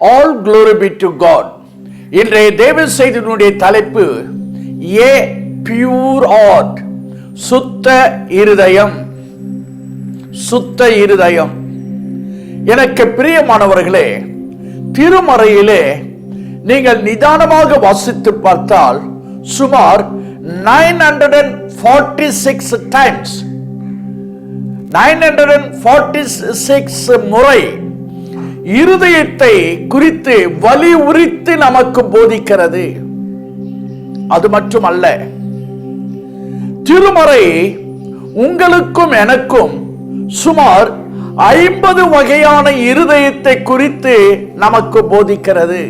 All glory be to God. இன்றைய தேவ செய்தியினுடைய தலைப்பு ஏ பியூர் ஹார்ட், சுத்த இருதயம். சுத்த இருதயம். எனக்கு பிரியமானவர்களே, திருமறையிலே நீங்கள் நிதானமாக வாசித்து பார்த்தால் சுமார் 946 டைம்ஸ் 946 முறை இருதயத்தை குறித்து வலியுறுத்தி நமக்கு போதிக்கிறது. அது மட்டுமல்ல, திருமறை உங்களுக்கும் எனக்கும் சுமார் 50 வகையான இருதயத்தை குறித்து நமக்கு போதிக்கிறது.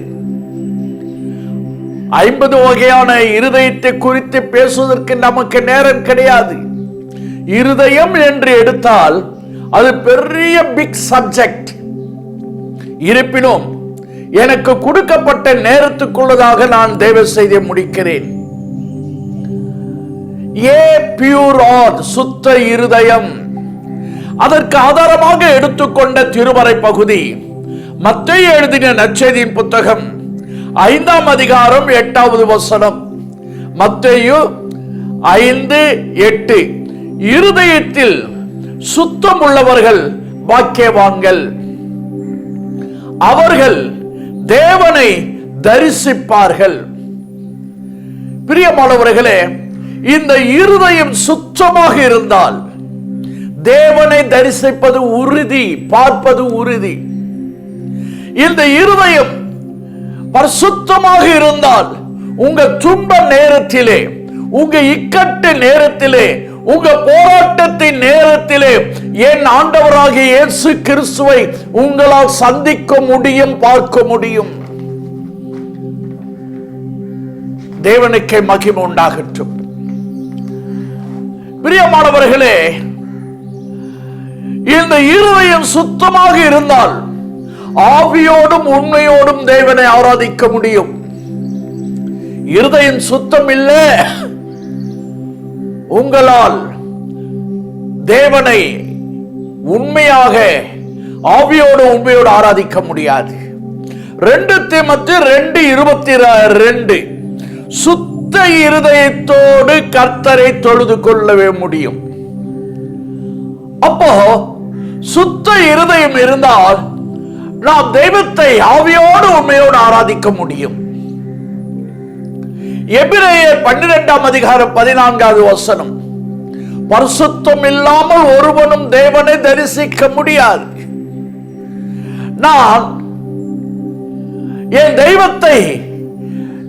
50 வகையான இருதயத்தை குறித்து பேசுவதற்கு நமக்கு நேரம் கிடையாது. இருதயம் என்று எடுத்தால் அது பெரிய பிக் சப்ஜெக்ட். இருப்பினும் எனக்கு கொடுக்கப்பட்ட நேரத்துக்குள்ளதாக நான் தேவ செய்தியை முடிக்கிறேன். ஏ பியூர் ஹார்ட், சுத்த இருதயம். அதற்கு ஆதாரமாக எடுத்துக்கொண்ட திருமறை பகுதி மத்தேயு எழுதின நற்செய்தியின் புத்தகம் 5ஆம் அதிகாரம் 8வது வசனம். மத்தேயு 5:8. இருதயத்தில் சுத்தம் உள்ளவர்கள் பாக்கியவான்கள், அவர்கள் தேவனை தரிசிப்பார்கள். பிரியமானவர்களே, இந்த இருதயம் சுத்தமாக இருந்தால் தேவனை தரிசிப்பது உறுதி, பார்ப்பது உறுதி. இந்த இருதயம் பரிசுத்தமாக இருந்தால் உங்க துன்ப நேரத்திலே, உங்க இக்கட்டு நேரத்திலே, உங்க போராட்டத்தின் நேரத்திலே என் ஆண்டவராகிய இயேசு கிறிஸ்துவை உங்களால் சந்திக்க முடியும், பார்க்க முடியும். தேவனுக்கே மகிமை உண்டாகட்டும். பிரியமானவர்களே, இந்த இருதயம் சுத்தமாக இருந்தால் ஆவியோடும் உண்மையோடும் தேவனை ஆராதிக்க முடியும். இருதயம் சுத்தம் இல்லை, உங்களால் தேவனை உண்மையாக ஆவியோடு உண்மையோடு ஆராதிக்க முடியாது. 2 தீமோத்தேயு 2:22. சுத்த இருதயத்தோடு கர்த்தரை தொழுது கொள்ளவே முடியும். அப்போ சுத்த இருதயம் இருந்தால் நாம் தெய்வத்தை ஆவியோடு உண்மையோடு ஆராதிக்க முடியும். எபிரேயர் 12ஆம் அதிகாரம் 14வது வசனம். பரிசுத்தம் இல்லாமல் ஒருவனும் தேவனை தரிசிக்க முடியாது. நான் என் தெய்வத்தை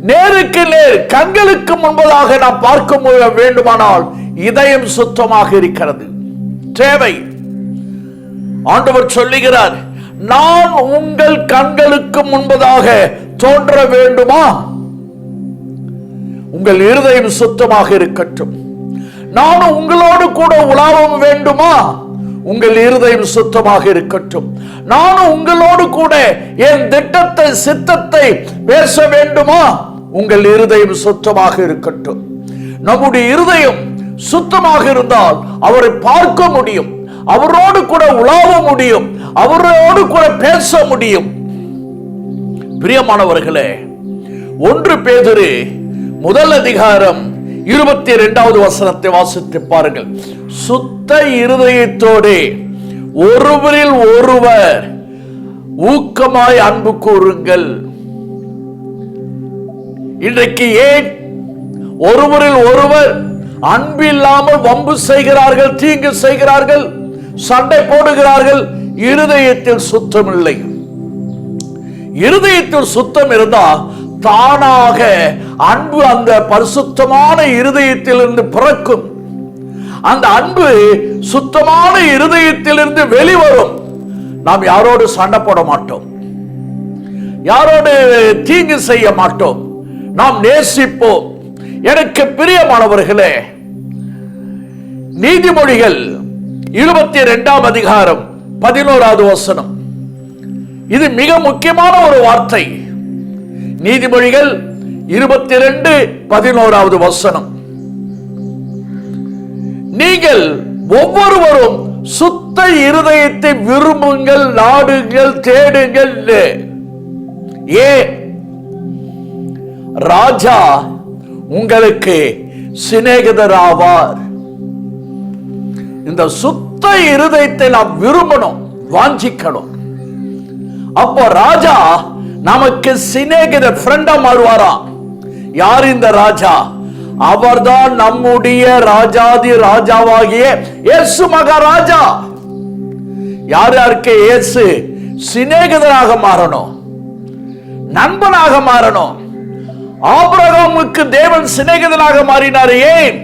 நேருக்கு நேர் கண்களுக்கு முன்பதாக நான் பார்க்க வேண்டுமானால் இதயம் சுத்தமாக இருக்கிறது தேவை. ஆண்டவர் சொல்லுகிறார், நான் உங்கள் கண்களுக்கு முன்பதாக தோன்ற வேண்டுமா? உங்கள் இருதயம் சுத்தமாக இருக்கட்டும். நானும் உங்களோடு கூட உலாவ வேண்டுமா? உங்கள் இருதயம் சுத்தமாக இருக்கட்டும். நானும் உங்களோடு கூட என் திட்டத்தை, சித்தத்தை பேச வேண்டுமா? உங்கள் இருதயம் சுத்தமாக இருக்கட்டும். நம்முடைய இருதயம் சுத்தமாக இருந்தால் அவரை பார்க்க முடியும், அவரோடு கூட உலாவ முடியும், அவரோடு கூட பேச முடியும். பிரியமானவர்களே, 1 பேதுரு 1 அதிகாரம் 22வது வசனத்தை வாசித்து பாருங்கள். சுத்த இருதயத்தோடு ஒருவரில் ஒருவர் ஊக்கமாய் அன்பு கூறுங்கள். இன்றைக்கு ஏன் ஒருவரில் ஒருவர் அன்பு இல்லாமல் வம்பு செய்கிறார்கள், தீங்கு செய்கிறார்கள், சண்டை போடுகிறார்கள்? இருதயத்தில் சுத்தம் இல்லை. இருதயத்தில் சுத்தம் இருந்தால் தானாக அன்பு அந்த பரிசுத்தமான இருதயத்திலிருந்து பிறக்கும். அந்த அன்பு சுத்தமான இருதயத்திலிருந்து வெளிவரும். நாம் யாரோடு சண்டை போட மாட்டோம், யாரோடு தீங்கு செய்ய மாட்டோம், நாம் நேசிப்போம். எனக்கு பிரியமானவர்களே, நீதிமொழிகள் 22ஆம் அதிகாரம் 11வது வசனம். இது மிக முக்கியமான ஒரு வார்த்தை. நீதிமொழிகள் 22:11வது வசனம். நீங்கள் ஒவ்வொருவரும் சுத்த இருதயத்தை விரும்புங்கள், நாடுங்கள், தேடுங்கள். ஏன்? ராஜா உங்களுக்கு சிநேகிதராவார். இந்த சுத்த இருதயத்தை நாம் விரும்பணும், வாஞ்சிக்கணும். அப்போ ராஜா நமக்கு சிநேகிதர், ஃப்ரெண்டா மாறுவாரா? யார் இந்த ராஜா? அவர்தான் நம்முடைய ராஜாதி ராஜாவாகிய இயேசு மகாராஜா. யார் யாருக்கு இயேசு சிநேகிதராக மாறணும், நண்பனாக மாறணும். ஆபிரகாமுக்கு தேவன் சிநேகிதனாக மாறினார். ஏன்?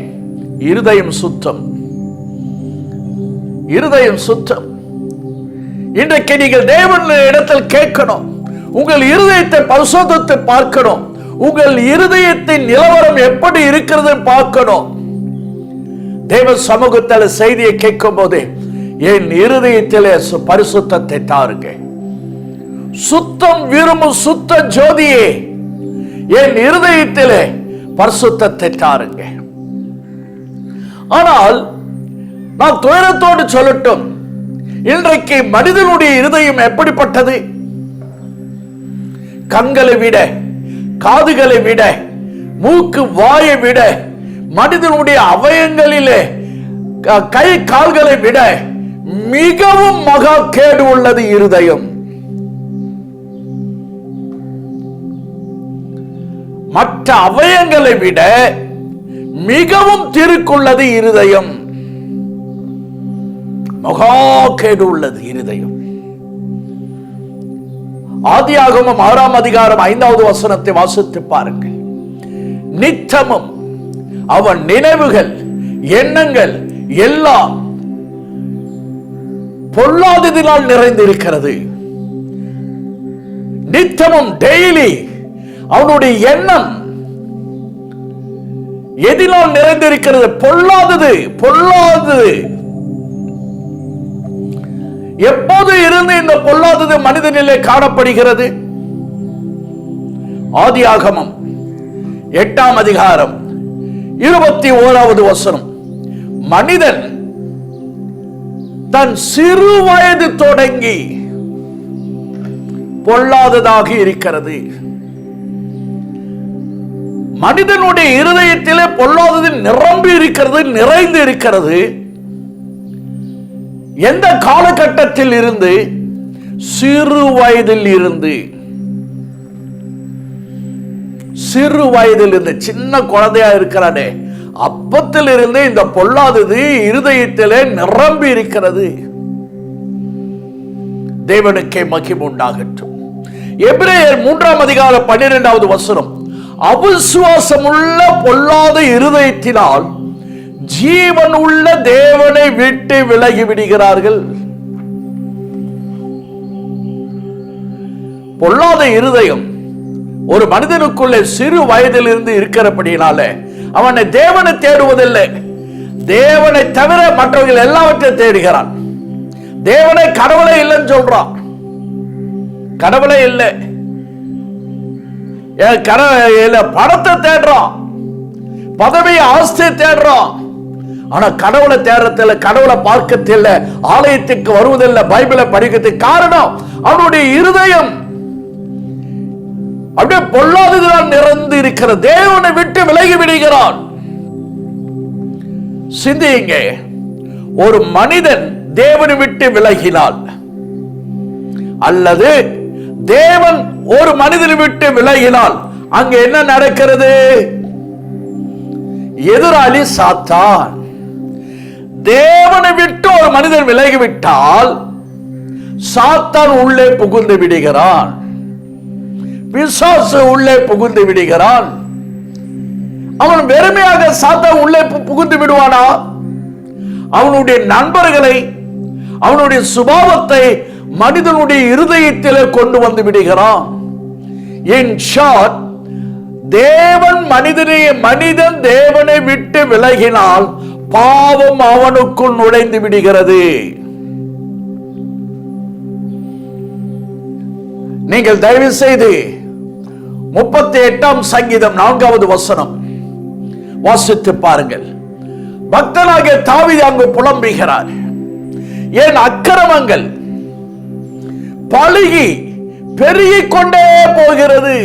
இருதயம் சுத்தம், இருதயம் சுத்தம். இன்றைக்கு நீங்கள் தேவன் இடத்தில் கேட்கணும், உங்கள் இருதயத்தை பரிசோதித்து பார்க்கணும். உங்கள் இருதயத்தின் நிலவரம் எப்படி இருக்கிறது பார்க்கணும். தேவ சமூகத்தில் செய்தியை கேட்கும் போது என் இருதயத்திலே பரிசுத்தத்தை தாருங்க. சுத்தம் விரும்பும் சுத்த ஜோதியே, என் இருதயத்திலே பரிசுத்தத்தை தாருங்க. ஆனால் நான் துயரத்தோடு சொல்லட்டும், இன்றைக்கு மனிதனுடைய இருதயம் எப்படிப்பட்டது? கண்களை விட, காதுகளை விட, மூக்கு வாயை விட, மனிதனுடைய அவயங்களிலே கை கால்களை விட மிகவும் மகா கேடு உள்ளது இருதயம். மற்ற அவயங்களை விட மிகவும் திருக்குள்ளது இருதயம். மகா கேடு உள்ளது இருதயம். ஆதியாகமம் 6ஆம் அதிகாரம் 5வது வசனத்தை வாசித்து பாருங்கள். நித்தமும் அவன் நினைவுகள், எண்ணங்கள் எல்லாம் பொல்லாததினால் நிறைந்திருக்கிறது. நித்தமும் டெய்லி அவனுடைய எண்ணம் எதினால் நிறைந்திருக்கிறது? பொல்லாதது, பொல்லாதது. எப்போது இருந்து இந்த பொல்லாதது மனிதனிலே காணப்படுகிறது? ஆதியாகமம் 8ஆம் அதிகாரம் 21வது வசனம். மனிதன் தன் சிறு வயது தொடங்கி பொல்லாததாக இருக்கிறது. மனிதனுடைய இருதயத்திலே பொல்லாதது நிரம்பி இருக்கிறது, நிறைந்து இருக்கிறது. எந்த காலகட்டத்தில் இருந்து? சிறு வயதில் இருந்து. சிறு வயதில் இருந்து, சின்ன குழந்தையா இருக்கிறானே அப்பத்தில் இருந்து இந்த பொல்லாதது இருதயத்திலே நிரம்பி இருக்கிறது. தேவனுக்கே மகிமை உண்டாகட்டும். எபிரேயர் 3ஆம் அதிகாரம் 12வது வசனம். அவிசுவாசம் உள்ள பொல்லாத இருதயத்தினால் ஜீவன் உள்ள தேவனை விட்டு விலகி விடுகிறார்கள். பொல்லாத இருதயம் ஒரு மனிதனுக்குள்ளே சிறு வயதில் இருந்து இருக்கிறபடினால அவனை தேவனை தேடுவதில்லை. தேவனை தவிர மற்றவர்கள் எல்லாவற்றையும் தேடுகிறான். தேவனை, கடவுளே இல்லைன்னு சொல்றான். கடவுளே இல்லை, பணத்தை தேடுறான், பதவியை, ஆஸ்தியை தேடுறான். ஆனா கடவுளை தேடுறதில்லை, கடவுளை பார்க்கத்தில்லை, ஆலயத்துக்கு வருவதில்லை, பைபிளை படிக்கிறதுக்கு காரணம் அவனுடைய இருதயம் அப்படியே பொல்லாததால் நிறந்து இருக்கிற. தேவனை விட்டு விலகி விடுகிறான். சிந்தியுங்க, ஒரு மனிதன் தேவனை விட்டு விலகினால் அல்லது தேவன் ஒரு மனிதனை விட்டு விலகினால் அங்க என்ன நடக்கிறது? எதிராளி சாத்தான். தேவனை விட்டு ஒரு மனிதன் விலகிவிட்டால் சாத்தான் உள்ளே புகுந்து விடுகிறான், பிசாசு உள்ளே புகுந்து விடுகிறான். அவன் வெறுமையாக சாத்தான் உள்ளே புகுந்து விடுவானா? அவனுடைய நண்பர்களை, அவனுடைய சுபாவத்தை மனிதனுடைய இருதயத்திலே கொண்டு வந்து விடுகிறான். இன் ஷார்ட், மனிதன் தேவனை விட்டு விலகினால் பாவம் அவனுக்குள் நுழைந்து விடுகிறது. நீங்கள் தயவு செய்து 38ஆம் சங்கீதம் 4வது வசனம் வாசித்து பாருங்கள். பக்தனாகிய தாவீது அங்கு புலம்புகிறார். என் அக்கிரமங்கள் பழுகி பெருகிக் கொண்டே போகிறது.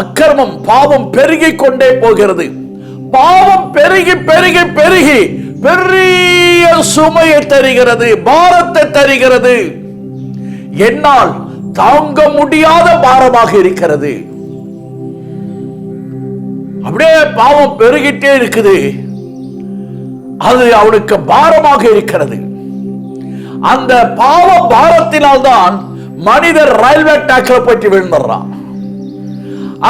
அக்கிரமம், பாவம் பெருகிக் கொண்டே போகிறது. பாவம் பெருகி பெருகி பெருகி பெரிய சுமையை தருகிறது, பாரத்தை தருகிறது. என்னால் தாங்க முடியாத பாரமாக இருக்கிறது. அப்படியே பாவம் பெருகிட்டே இருக்குது. அது அவனுக்கு பாரமாக இருக்கிறது. அந்த பாவ பாரத்தினால் தான் மனிதர் ரயில்வே ட்ராக்ல போயிட்டு விழுந்துடுறான்.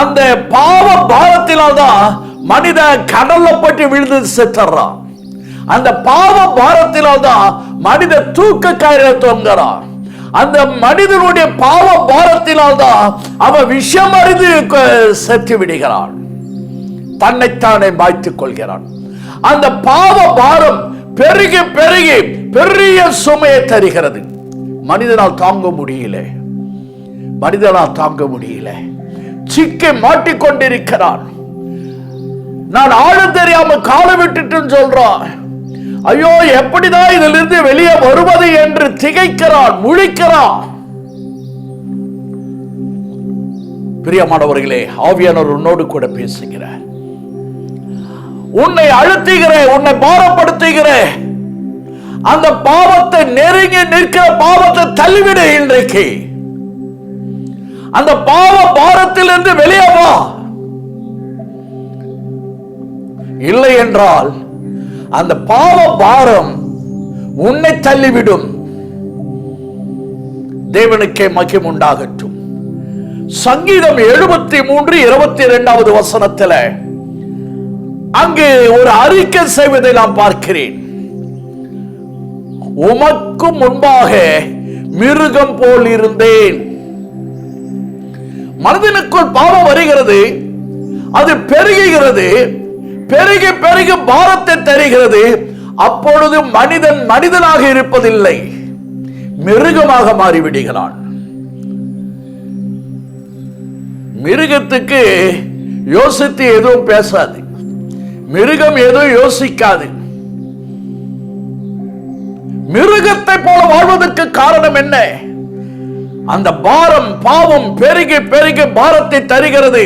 அந்த பாவ பாரத்தினால் தான் மனித கடல்ல போயிட்டு விழுந்து செத்துறான். அந்த பாவ பாரத்தினால் தான் மனித தூக்க கயிறில் தொங்குறான். அந்த மனிதனுடைய பாவ பாரத்தினால் தான் அவன் விஷம் அறிந்து செத்து விடுகிறான், தன்னைத்தானே மாய்த்துக் கொள்கிறான். அந்த பாவ பாரம் பெருகி பெருகி பெரிய சுமையை தருகிறது. மனிதனால் தாங்க முடியல, மனிதனால் தாங்க முடியல. சிக்கி மாட்டிக்கொண்டிருக்கிறான். நான் ஆழம் தெரியாம காலை விட்டுட்டு சொல்றான். ஐயோ, எப்படிதான் இதிலிருந்து வெளியே வருவது என்று திகைக்கிறான், முழிக்கிறான். பிரியமானவர்களே, ஆவியானவர் உன்னோடு கூட பேசுகிறார். உன்னை அழுத்துகிற, உன்னை பாரப்படுத்துகிற அந்த பாவத்தை, நெருங்கி நிற்கிற பாவத்தை தள்ளிவிட. இன்றைக்கு அந்த பாவ பாரத்திலிருந்து வெளியே வா. இல்லை என்றால் அந்த பாவ பாரம் உன்னை தள்ளிவிடும். தேவனுக்கே மகிமை உண்டாகட்டும். சங்கீதம் 73:22 வசனத்தில் அங்கு ஒரு அறிக்கை செய்வதை நான் பார்க்கிறேன். உமக்கு முன்பாக மிருகம் போல் இருந்தேன். மனிதனுக்குள் பாவம் வருகிறது, அது பெருகுகிறது, பெருகி பெருகி பாரத்தை தருகிறது. அப்பொழுது மனிதன் மனிதனாக இருப்பதில்லை, மிருகமாக மாறிவிடுகிறான். மிருகத்துக்கு யோசித்து எதுவும் பேசாது, மிருகம் எதுவும் யோசிக்காது. மிருகத்தை போல வாழ்வதற்கு காரணம் என்ன? அந்த பாரம், பாவம் பெருகி பெருகி பாரத்தை தருகிறது.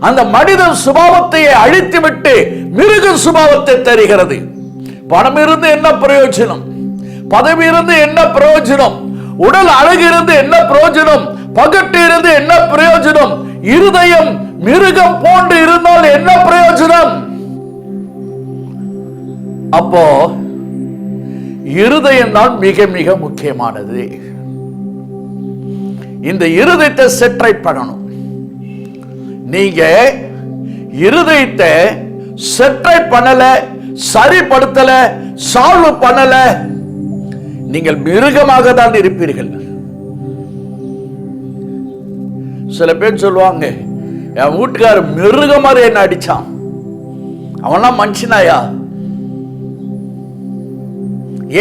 அந்த மனித சுபாவத்தை அழித்துவிட்டு மிருக சுபாவத்தை தருகிறது. பணம் இருந்து என்ன பிரயோஜனம்? பதவி இருந்து என்ன பிரயோஜனம்? உடல் அழகு இருந்து என்ன பிரயோஜனம்? பகட்டு இருந்து என்ன பிரயோஜனம்? இருதயம் மிருகம் போன்று இருந்தால் என்ன பிரயோஜனம்? அப்போ இருதயம் தான் மிக மிக முக்கியமானது. இந்த இருதயத்தை செட்ரைட் பண்ணணும். நீங்க இருதயத்தை செட்ரைட் பண்ணல, சரிப்படுத்தல, சால்வ் பண்ணல, நீங்கள் மிருகமாக தான் இருப்பீர்கள். சில பேர் சொல்லுவாங்க, என் வீட்டுக்காரர் மிருகம் மாதிரி என்ன அடிச்சான், அவன்லாம் மனுஷனாயா?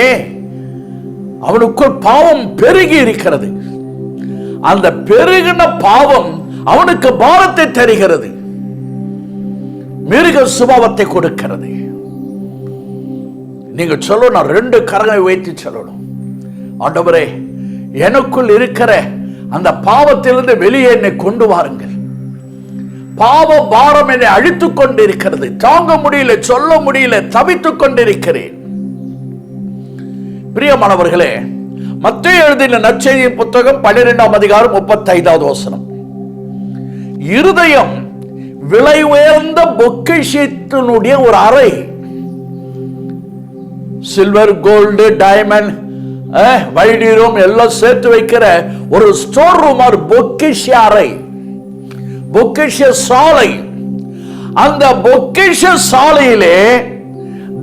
ஏன்? அவனுக்குள் பாவம் பெருகி இருக்கிறது. அந்த பெருகின பாவம் அவனுக்கு பாரத்தை தருகிறது, மிருக சுபாவத்தை கொடுக்கிறது. நீங்க சொல்லணும், 2 கரங்களை வைத்து சொல்லணும், ஆண்டவரே, எனக்குள் இருக்கிற அந்த பாவத்திலிருந்து வெளியே என்னை கொண்டு வாருங்கள். பாவ பாரம் என்னை அழித்துக் கொண்டிருக்கிறது, தாங்க முடியல, சொல்ல முடியல, தவித்துக் கொண்டிருக்கிறேன். பிரியமானவர்களே, மத்தேயு எழுதின நற்செய்தியின் புத்தகம் 12:35 வசனம். இருதயம் விலை உயர்ந்த பொக்கிஷத்தினுடைய ஒரு அறை. சில்வர், கோல்டு, டைமண்ட், வைடூரியம் எல்லாம் சேர்த்து வைக்கிற ஒரு ஸ்டோர் ரூம், ஒரு பொக்கிஷ அறை, பொக்கிஷ சாலை. அந்த பொக்கிஷ சாலையிலே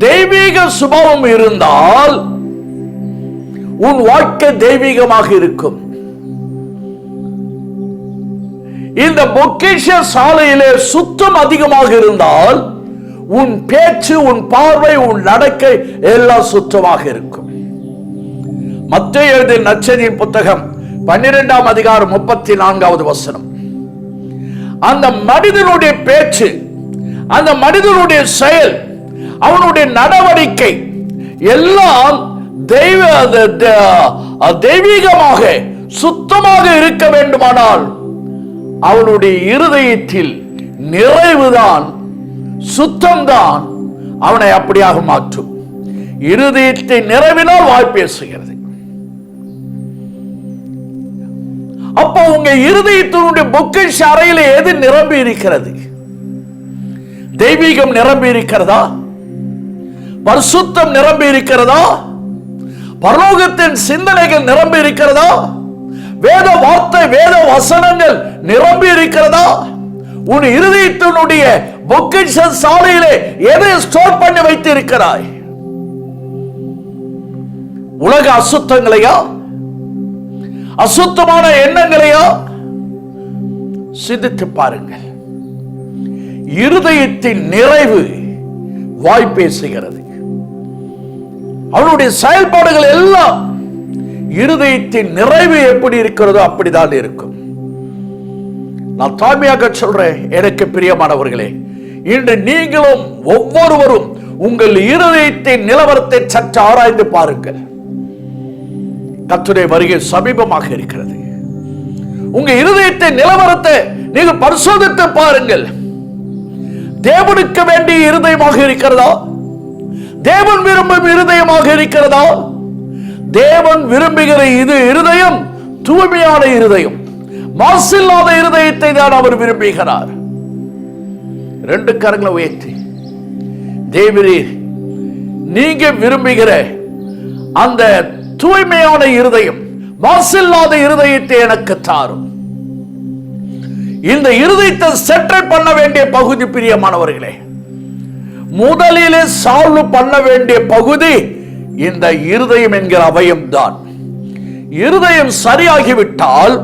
தெய்வீக சுபாவம் இருந்தால் உன் வாழ்க்கை தெய்வீகமாக இருக்கும். இந்த பொக்கிஷ சாலையிலே சுத்தம் அதிகமாக இருந்தால் உன் பேச்சு, உன் பார்வை, உன் நடக்கை எல்லாம் சுத்தமாக இருக்கும். மத்தேயு எழுதின நற்செய்தியின் புத்தகம் 12:34 வசனம். அந்த மனிதனுடைய பேச்சு, அந்த மனிதனுடைய செயல், அவனுடைய நடவடிக்கை எல்லாம் தெய்வீகமாக சுத்தமாக இருக்க வேண்டுமானால் அவனுடைய இருதயத்தில் நிறைவுதான், சுத்தம்தான் அவனை அப்படியாக மாற்றும். இருதயத்தை நிறைவினால் வாய் பேசுகிறது. அப்போ உங்க இருதயத்தினுடைய பொக்கிஷ அறையில எது நிரம்பி இருக்கிறது? தெய்வீகம் நிரம்பி இருக்கிறதா? பரிசுத்தம் நிரம்பி இருக்கிறதா? பரலோகத்தின் சிந்தனைகள் நிரம்பி இருக்கிறதா? வேத வார்த்தை, வேத வசனங்கள் நிரம்பி இருக்கிறதா? உன் இருதயத்தினுடைய பொக்கிஷ சாலையிலே எதை ஸ்டோர் பண்ணி வைத்து இருக்கிறாய்? உலக அசுத்தங்களையா, அசுத்தமான எண்ணங்களையா? சிந்தித்து பாருங்கள். இருதயத்தின் நிறைவு வாய் பேசுகிறது. அவனுடைய செயல்பாடுகள் எல்லாம் இருதயத்தின் நிறைவு எப்படி இருக்கிறதோ அப்படிதான் இருக்கும். நான் தாழ்மையாக சொல்றேன், எனக்கு பிரியமானவர்களே, இன்று நீங்களும் ஒவ்வொருவரும் உங்கள் இருதயத்தின் நிலவரத்தை சற்று ஆராய்ந்து பாருங்கள். கர்த்தருடைய வருகை சமீபமாக இருக்கிறது. உங்க இருதயத்தின் நிலவரத்தை நீங்கள் பரிசோதித்து பாருங்கள். தேவனுக்கு வேண்டிய இருதயமாக இருக்கிறதா? தேவன் விரும்பும் இருதயமாக இருக்கிறதா? தேவன் விரும்புகிற இது இருதயம் தூய்மையான இருதயம், மாசில்லாத இருதயத்தை தான் அவர் விரும்புகிறார். ரெண்டு கரங்களை உயர்த்தி, தேவரீர், நீங்க விரும்புகிற அந்த தூய்மையான இருதயம், மாசில்லாத இருதயத்தை எனக்கு தாரும். இந்த இருதயத்தை செட்டில் பண்ண வேண்டிய பகுதி, பிரியமானவர்களே, முதலிலே சால்வ் பண்ண வேண்டிய பகுதி இந்த இருதயம் என்கிற அவயம் தான். இருதயம் சரியாகிவிட்டால்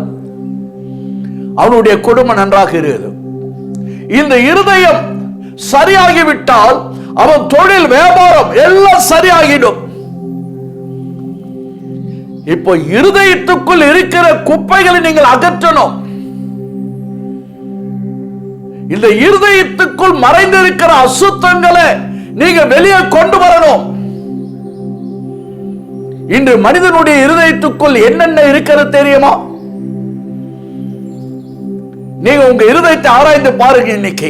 அவனுடைய குடும்பம் நன்றாக இருக்கிறது. இந்த இருதயம் சரியாகிவிட்டால் அவன் தொழில், வியாபாரம் எல்லாம் சரியாகிடும். இப்போ இருதயத்துக்குள் இருக்கிற குப்பைகளை நீங்கள் அகற்றணும். இந்த இருதயத்துக்குள் மறைந்திருக்கிற அசுத்தங்களை நீங்க வெளியே கொண்டு வரணும். இன்று மனிதனுடைய இருதயத்துக்குள் என்னென்ன இருக்கிறது தெரியுமா? நீங்க உங்க இருதயத்தை ஆராய்ந்து பாருங்க. இன்னைக்கு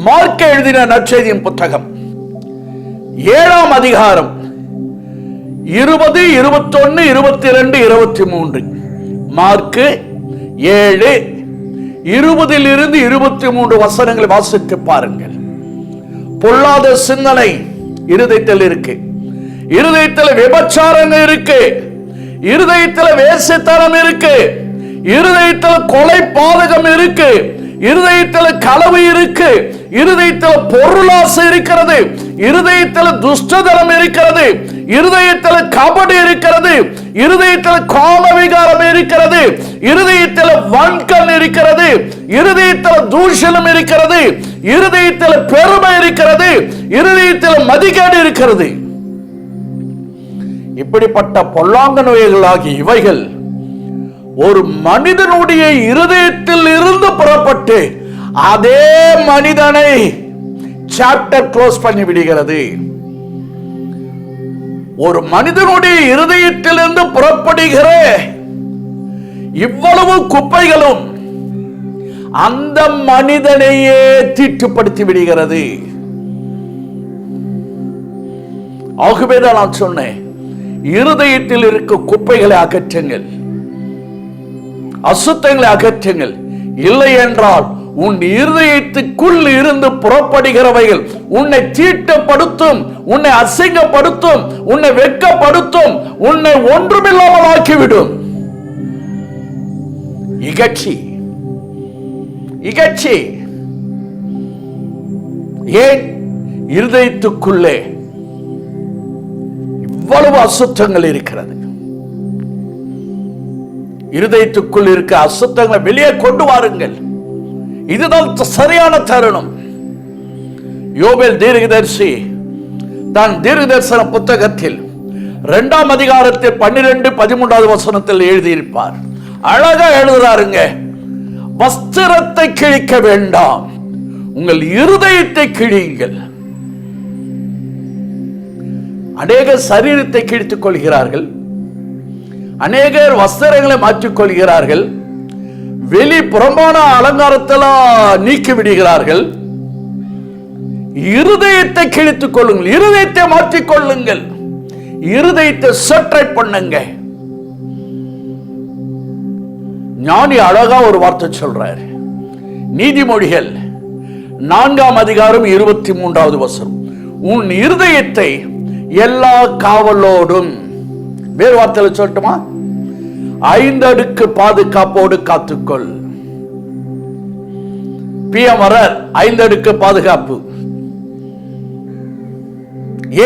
மார்க் எழுதின நற்செய்தியின் புத்தகம் 7ஆம் அதிகாரம் 20, 21, 22, 23. மார்க் 7, 20 23 வசனங்களை வாசித்து பாருங்கள். பொல்லாத சிந்தனை இருதயத்தில் இருக்கு. இருதயத்தில் விபச்சாரங்கள் இருக்கு. இருதயத்தில் வேசித்தனம் இருக்கு. இருதயத்தில் கொலை பாதகம் இருக்கு. இருதயத்தில் களவு இருக்கு. இருதயத்தில் பொருளாசை இருக்கிறது. இருதயத்தில் துஷ்டதனம் இருக்கிறது. இருதயத்தில் கபடு இருக்கிறது. இருதயத்தில் காம விகாரம் இருக்கிறது. இருதயத்தில் வன்கண் இருக்கிறது. இருதயத்தில் தூஷணம் இருக்கிறது. இருதயத்தில் பெருமை இருக்கிறது. இருதயத்தில் மதிகேடு இருக்கிறது. இப்படிப்பட்ட பொல்லாங்க நோய்களாகி இவைகள் ஒரு மனிதனுடைய இருதயத்தில் இருந்து புறப்பட்டு அதே மனிதனை சாப்டர் க்ளோஸ் பண்ணி விடுகிறது. ஒரு மனிதனுடைய இருதயத்திலிருந்து புறப்படுகிற இவ்வளவு குப்பைகளும் அந்த மனிதனையே தீட்டுப்படுத்தி விடுகிறது. ஆகவேதான் நான் சொன்னேன், இருதயத்தில் இருக்க குப்பைகளை அகற்றுங்கள், அசுத்தங்களை அகற்றுங்கள். இல்லை என்றால் உன் இருதயத்துக்குள் இருந்து புறப்படுகிறவைகள் உன்னை தீட்டப்படுத்தும், உன்னை அசிங்கப்படுத்தும், உன்னை வெட்கப்படுத்தும், உன்னை ஒன்றுமில்லாமல் ஆக்கிவிடும். இகழ்ச்சி, இகழ்ச்சி. ஏன்? இருதயத்துக்குள்ளே இவ்வளவு அசுத்தங்கள் இருக்கிறது. இருதயத்துக்குள் இருக்க அசுத்தங்களை வெளியே கொண்டு வாருங்கள். இதுதான் சரியான தருணம். யோபேல் தீர்க்கதரிசி தான் தீர்க்கதரிசன புத்தகத்தில் 2ஆம் அதிகாரத்தில் 12, 13வது வசனத்தில் எழுதியிருப்பார். அழகா எழுதுறாருங்க, வஸ்திரத்தை கிழிக்க வேண்டாம், உங்கள் இருதயத்தை கிழியுங்கள். அநேகர் சரீரத்தை கிழித்துக் கொள்கிறார்கள், அநேகர் வஸ்திரங்களை மாற்றிக் கொள்கிறார்கள், வெளி புறம்பான அலங்காரத்தெல்லாம் நீக்கி விடுகிறார்கள். இருதயத்தை கிழித்துக் கொள்ளுங்கள், இருதயத்தை மாற்றிக் கொள்ளுங்கள், இருதயத்தை செட்ரைட் பண்ணுங்க. ஞானி அழகா ஒரு வார்த்தை சொல்றார். நீதிமொழிகள் 4ஆம் அதிகாரம் 23வது வசனம், உன் இருதயத்தை எல்லா காவலோடும், வேறு வார்த்தையில் சொல்லட்டுமா, 5 அடுக்கு பாதுகாப்போடு காத்துக்கொள். பிஎம் வரார், 5 அடுக்கு பாதுகாப்பு.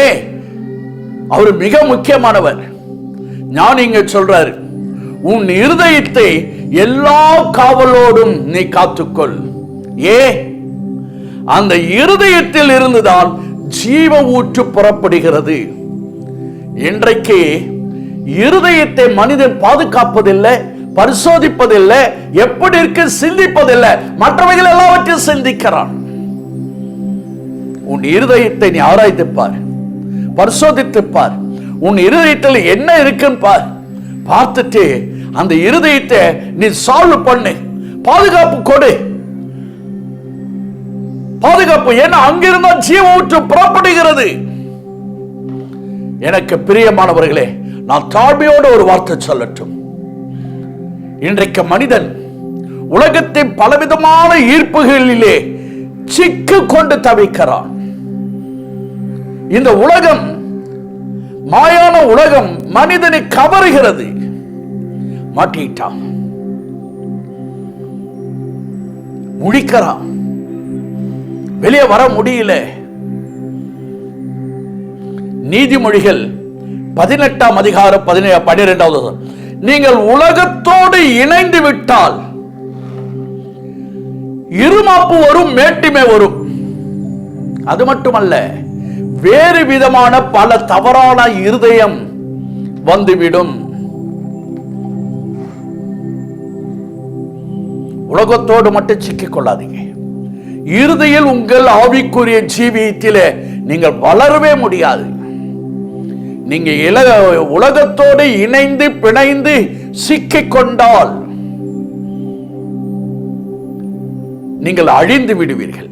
ஏன்? அவர் மிக முக்கியமானவர். ஞானி இங்க சொல்றாரு, உன் இருதயத்தை எல்லா காவலோடும் நீ காத்துக்கொள். அந்த இருதயத்தில் இருந்துதான் ஜீவ ஊற்று புறப்படுகிறது. இன்றைக்கு இருதயத்தை மனிதன் பாதுகாப்பதில்லை, பரிசோதிப்பதில்லை, எப்படி இருக்கு சிந்திப்பதில்லை, மற்றவைகள் எல்லாவற்றையும் சிந்திக்கிறான். உன் இருதயத்தை நீ ஆராய்ந்து பார், பரிசோதித்து பார், உன் இருதயத்தில் என்ன இருக்குன்னு பார். பார்த்துட்டு அந்த இருதயத்தை நீ சால்வ் பண்ணு, பாதுகாப்பு கொடு. பாதுகாப்பு, ஏன்னா அங்கிருந்தா ஜீவ ஊற்று புறப்படுகிறது. எனக்கு பிரியமானவர்களே, நான் தாழ்மையோடு ஒரு வார்த்தை சொல்லட்டும். இன்றைக்கு மனிதன் உலகத்தின் பலவிதமான ஈர்ப்புகளிலே சிக்கு கொண்டு தவிக்கிறான். இந்த உலகம், மாயான உலகம் மனிதனை கவருகிறது. மாட்டிட்டான், முழிக்கிறான், வெளியே வர முடியல. நீதிமொழிகள் 18ஆம் அதிகாரம் 12வது, நீங்கள் உலகத்தோடு இணைந்து விட்டால் இருமாப்பு வரும், மேட்டிமை வரும். அது மட்டுமல்ல, வேறு விதமான பல தவறான இருதயம் வந்துவிடும். உலகத்தோடு மட்டும் சிக்கிக் கொள்ளாதீங்க. இறுதியில் உங்கள் ஆவிக்குரிய ஜீவியத்திலே நீங்கள் வளரவே முடியாது. நீங்க உலகத்தோடு இணைந்து பிணைந்து சிக்கிக் கொண்டால் நீங்கள் அழிந்து விடுவீர்கள்.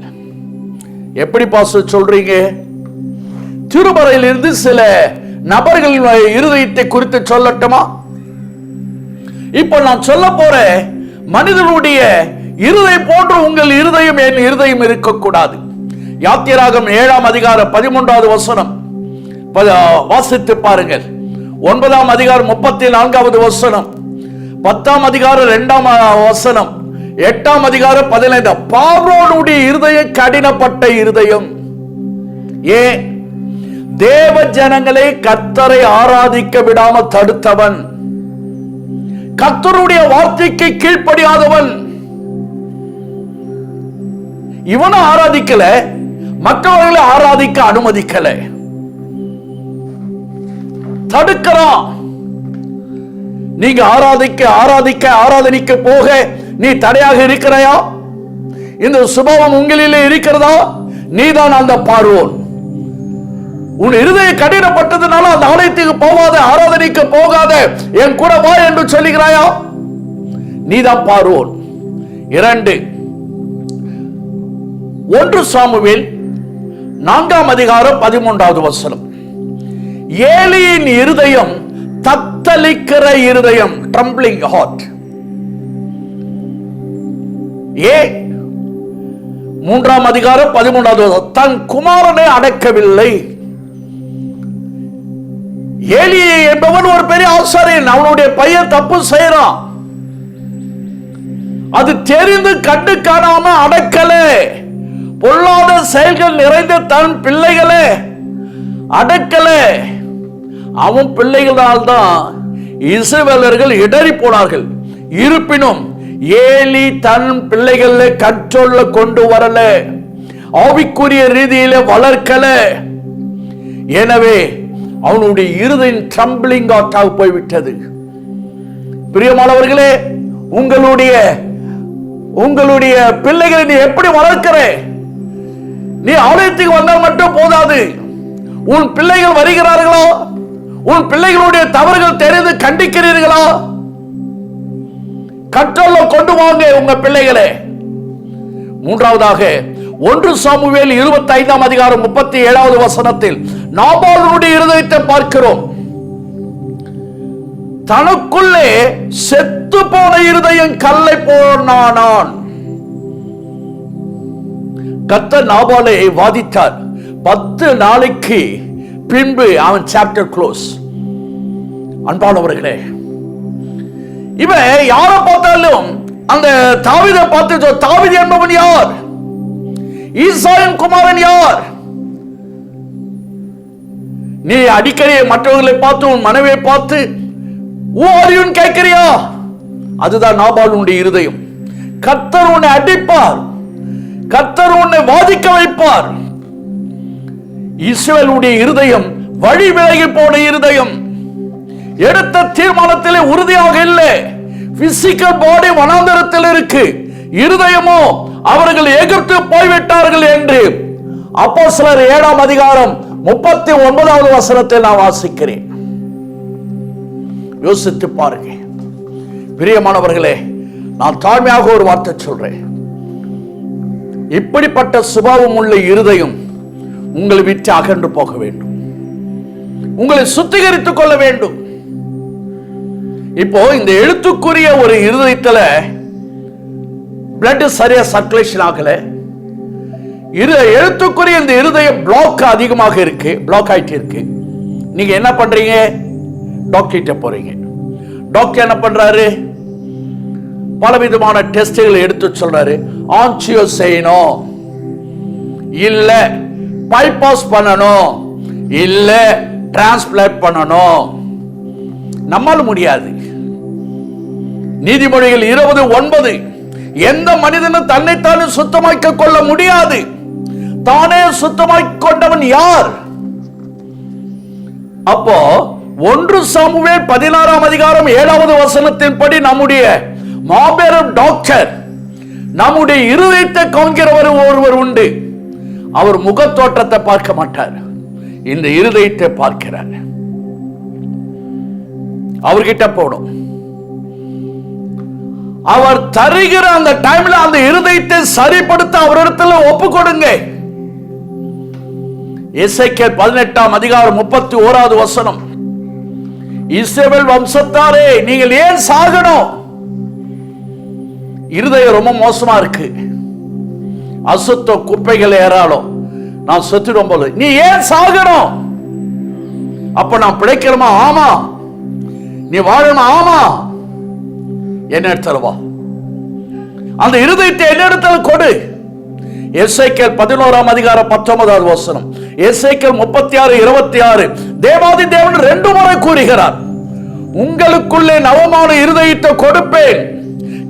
எப்படி பாஸ்டர் சொல்றீங்க? திருமறையிலிருந்து சில நபர்களின் இருதயத்தை குறித்து சொல்லட்டுமா? இப்ப நான் சொல்ல போற மனிதனுடைய இருதயம் போன்று உங்கள் இருதயம், என் இருதயம் இருக்கக்கூடாது. யாத்திராகம் 7ஆம் அதிகாரம் 13வது வசனம் வாசித்து பாருங்கள். 9ஆம் அதிகாரம் 34வது வசனம், 10ஆம் அதிகாரம் 2ஆம் வசனம், 8ஆம் அதிகாரம் 15. பார்வோனுடைய இருதயம் கடினப்பட்ட இருதயம். ஏன்? தேவ ஜனங்களை கர்த்தரை ஆராதிக்க விடாமல் தடுத்தவன், கர்த்தருடைய வார்த்தைக்கு கீழ்ப்படியாதவன். இவனும் ஆராதிக்கல, மற்றவர்களை ஆராதிக்க அனுமதிக்கல, தடுக்கிறான். நீங்க ஆராதனைக்கு போக நீ தடையாக இருக்கிறாயா? இந்த சுபாவம் உங்களிலே இருக்கிறதா? நீதான் அந்த பார்வோன். உன் இருதயம் கடினப்பட்டதுனால அந்த ஆலயத்துக்கு போகாத, ஆராதனைக்கு போகாத, என் கூட வா என்று சொல்லுகிறாயா? நீதான் பார்வோன். 1 சாமுவேல் 4ஆம் அதிகாரம் 13வது வசனம், ஏலியின் இருதயம் தத்தளிக்கிற இருதயம், ட்ரம்பிளிங் ஹார்ட். 3ஆம் அதிகாரம் 13வது வசனம், தன் குமாரனை அடக்கவில்லை. ஏலி என்பவன் ஒரு பெரிய ஆசாரியன், அவனுடைய பையன் தப்பு செய்யறான், அது தெரிந்து கண்டு காணாம அடக்கல. பொல்லாத செயல்கள் நிறைந்த தன் பிள்ளைகளே அடக்கல. அவன் பிள்ளைகளால் தான் இஸ்ரவேலர்கள் இடறி போனார்கள். இருப்பினும் ஏலி தன் பிள்ளைகளை கண்ட்ரோல்ல கொண்டு வரல, ஆவிக்குரிய ரீதியில வளர்க்கல. எனவே அவனுடைய இருதயம் ட்ரம்பிளிங் ஆட்டாக போய்விட்டது. பிரியமானவர்களே, உங்களுடைய பிள்ளைகளை நீ எப்படி வளர்க்கிற? நீ ஆலயத்துக்கு வந்தால் மட்டும் போதாது, உன் பிள்ளைகள் வருகிறார்களா? உன் பிள்ளைகளுடைய தவறுகள் தெரிந்து கண்டிக்கிறீர்களா? கண்ட்ரோல்ல கொண்டு வாங்க உங்க பிள்ளைகளே. மூன்றாவதாக 1 சாமுவேல் 25 அதிகாரம் 37 வசனத்தில் நாபாலுடைய இருதயத்தை பார்க்கிறோம். தனக்குள்ளே செத்து போன இருதயம் கல்லை போனானான். கர்த்தர் நாபாலை வாதித்தார். 10 நாளைக்கு பின்பு அவன் சாப்டர் க்ளோஸ். அன்பானவர்களே, இவன் யாரை பார்த்தாலும் அந்த தாவீதை பார்த்து, தாவீது என்பவன் யார்? ஈசாயின் குமாரன் யார்? நீ அடிக்கடி மற்றவர்களை பார்த்து உன் மனைவியை பார்த்து கேட்கிறியா? அதுதான் நாபாலுடைய இருதயம். கர்த்தர் உன்னை அடிப்பார், கர்த்தர் உன்னை வாதிக்க வைப்பார். இஸ்ரவேலுடைய இருதயம் வழி விலகி போன இருதயம், எடுத்த தீர்மானத்திலே உறுதியாக இல்லை. பிசிக்கல் பாடி வனாந்தரத்தில் இருக்கு, இருதயமோ அவர்கள் எகிப்து போய்விட்டார்கள் என்று அப்போஸ்தலர் 7 அதிகாரம் 39 வசனத்தில் நான் வாசிக்கிறேன். யோசித்து பாருங்க பிரியமானவர்களே. நான் தாழ்மையாக ஒரு வார்த்தை சொல்றேன். இப்படிப்பட்ட சுபாவம் உள்ள இருதயம் உங்களை விட்டு அகன்று போக வேண்டும், உங்களை சுத்திகரித்துக் கொள்ள வேண்டும். இப்போ இந்த எழுத்துக்குரிய ஒரு இருதயத்துல பிளட் சரியா சர்க்குலேஷன் ஆகல, எழுத்துக்குரிய இந்த இருதய பிளாக் அதிகமாக இருக்கு, பிளாக் ஆயிட்டு இருக்கு. நீங்க என்ன பண்றீங்க? டாக்டர்கிட்ட போறீங்க. டாக்டர் என்ன பண்றாரு? பலவிதமான டெஸ்ட்களை எடுத்து சொல்றாரு. ஆன்ஜியோ செய்யணும், இல்ல பைபாஸ் பண்ணணும், இல்ல டிரான்ஸ்பிளான்ட் பண்ணணும். நம்மால முடியாது. நீதிமொழிகள் 20:9 எந்த மனிதனும் தன்னைத்தானே சுத்தமாக்கிக் கொள்ள முடியாது, தானே சுத்தமாக்கிக் கொண்டவன் யார்? அப்போ 1 சாமுவேல் 16 அதிகாரம் 7 வசனத்தின் படி நம்முடைய மாபெரும் டாக்டர், நம்முடைய இருதயத்தை கவுங்கிறவர் ஒருவர் உண்டு. அவர் முகத்தோற்றத்தை பார்க்க மாட்டார், இந்த இருதயத்தை பார்க்கிறார். அவர்கிட்ட போடும். அவர் தருகிற அந்த டைம்ல அந்த இருதயத்தை சரிப்படுத்த அவரிடத்துல ஒப்பு கொடுங்க. எசேக்கியேல் 18 அதிகாரம் 31 வசனம், இஸ்ரவேல் வம்சத்தாரே நீங்கள் ஏன் சாகணும்? இருதயம் ரொம்ப மோசமா இருக்கு, அசுத்த குப்பைகள் ஏறாலும் நான் செத்துடும் போது நீ ஏன் சாகணும்? அப்ப நான் பிழைக்கணுமா? ஆமா. நீ வாழணும்? ஆமா. என்ன இடத்துல வா, அந்த இருதயத்தை என்ன இடத்துல கொடு. எசேக்கியேல் 11 அதிகாரம் 19 வசனம், எசேக்கியேல் 36:26 தேவாதி தேவன் 2 முறை கூறுகிறார், உங்களுக்குள்ளே நவமான இருதயத்தை கொடுப்பேன்,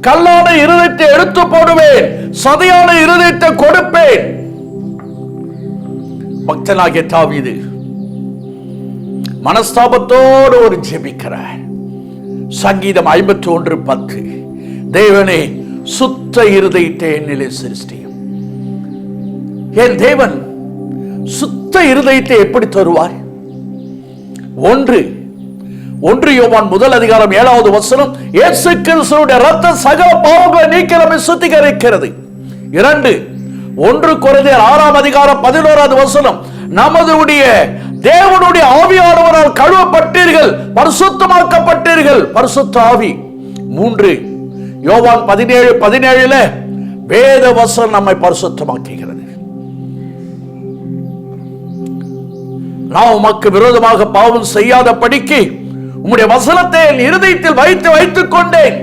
கல்லான இருதயத்தை எடுத்து போடுவேன், சதையான இருதயத்தை கொடுப்பேன். பக்தனாகிய தாவீது மனஸ்தாபத்தோடு ஒரு ஜெபிக்கிறார். சங்கீதம் 51:10 தேவனே சுத்த இருதயத்தை என்னிலே சிருஷ்டியும். என் தேவன் சுத்த இருதயத்தை எப்படி தருவார்? 1 யோவான் 1 அதிகாரம் 7 வசனம், இயேசு கிறிஸ்துவின் இரத்தம் சகல பாவங்களை நீக்கி நம்மை சுத்திகரிக்கிறது. 1 கொரிந்தியர் 6 அதிகாரம் 11 வசனம், நமதுடைய தேவனுடைய ஆவியானவரால் கழுவப்பட்டீர்கள், பரிசுத்தமாக்கப்பட்டீர்கள், பரிசுத்த ஆவி. 3 யோவான் 17:17 வேத வசனம் நம்மை பரிசுத்தமாக்குகிறது. நான் உமக்கு விரோதமாக பாவம் செய்யாத படிக்கு உம்முடைய வசனத்தை என் இருதயத்தில் வைத்துக் கொண்டேன்.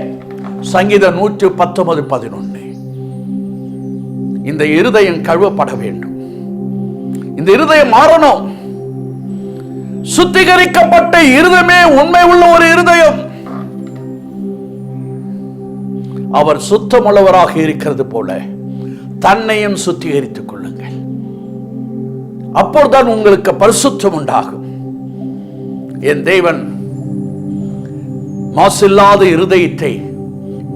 சங்கீதம் 119:11. இந்த இருதயம் கழுவப்பட வேண்டும், இந்த இருதயம் மாறணும். சுத்திகரிக்கப்பட்ட இருதயமே உண்மை உள்ள ஒரு இருதயம். அவர் சுத்தமுள்ளவராக இருக்கிறது போல தன்னையும் சுத்திகரித்துக் கொள்ளுங்கள். அப்போதுதான் உங்களுக்கு பரிசுத்தம் உண்டாகும். என் தேவன் மாசில்லாத இருதயத்தை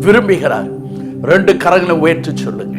விரும்புகிறார். 2 கரங்களை உயர்த்தி சொல்லுங்க,